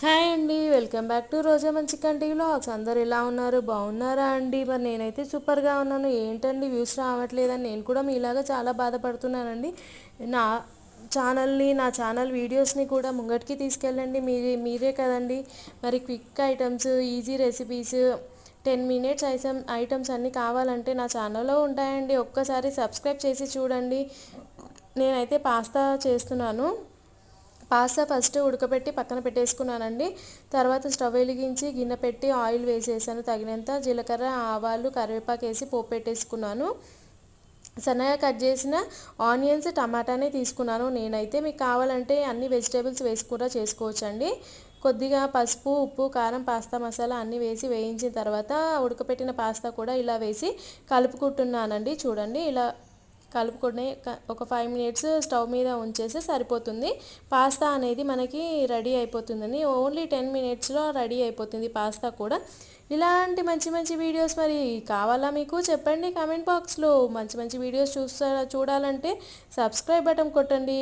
Hi అండి, welcome back to రోజా మన chicken TV vlogs. అందరు ఎలా ఉన్నారు? బాగున్నారా అండి? మరి నేనైతే సూపర్గా ఉన్నాను. ఏంటండి వ్యూస్ రావట్లేదని నేను కూడా మీలాగా చాలా బాధపడుతున్నానండి. నా నా ఛానల్ వీడియోస్ని కూడా ముంగటికి తీసుకెళ్ళండి. మీరే కదండి మరి quick items, easy recipes, 10 minutes items అన్నీ కావాలంటే నా ఛానల్లో ఉంటాయండి. ఒక్కసారి సబ్స్క్రైబ్ చేసి చూడండి. నేనైతే పాస్తా చేస్తున్నాను. పాస్తా ఫస్ట్ ఉడకబెట్టి పక్కన పెట్టేసుకున్నానండి. తర్వాత స్టవ్ వెలిగించి గిన్నె పెట్టి ఆయిల్ వేసేసాను. తగినంత జీలకర్ర, ఆవాలు, కరివేపాకు వేసి పోపు పెట్టేసుకున్నాను. సన్నగా కట్ చేసిన ఆనియన్స్, టమాటానే తీసుకున్నాను నేనైతే. మీకు కావాలంటే అన్ని వెజిటేబుల్స్ వేసి కూడా చేసుకోవచ్చండి. కొద్దిగా పసుపు, ఉప్పు, కారం, పాస్తా మసాలా అన్నీ వేసి వేయించిన తర్వాత ఉడకపెట్టిన పాస్తా కూడా ఇలా వేసి కలుపుకుంటున్నానండి. చూడండి, ఇలా కలుపుకొని ఒక 5 minutes స్టవ్ మీద ఉంచేస్తే సరిపోతుంది. పాస్తా అనేది మనకి రెడీ అయిపోతుందని. ఓన్లీ 10 minutesలో రెడీ అయిపోతుంది పాస్తా కూడా. ఇలాంటి మంచి మంచి వీడియోస్ మరి కావాలా మీకు? చెప్పండి కామెంట్ బాక్స్లో. మంచి మంచి వీడియోస్ చూడాలంటే సబ్స్క్రైబ్ బటన్ కొట్టండి.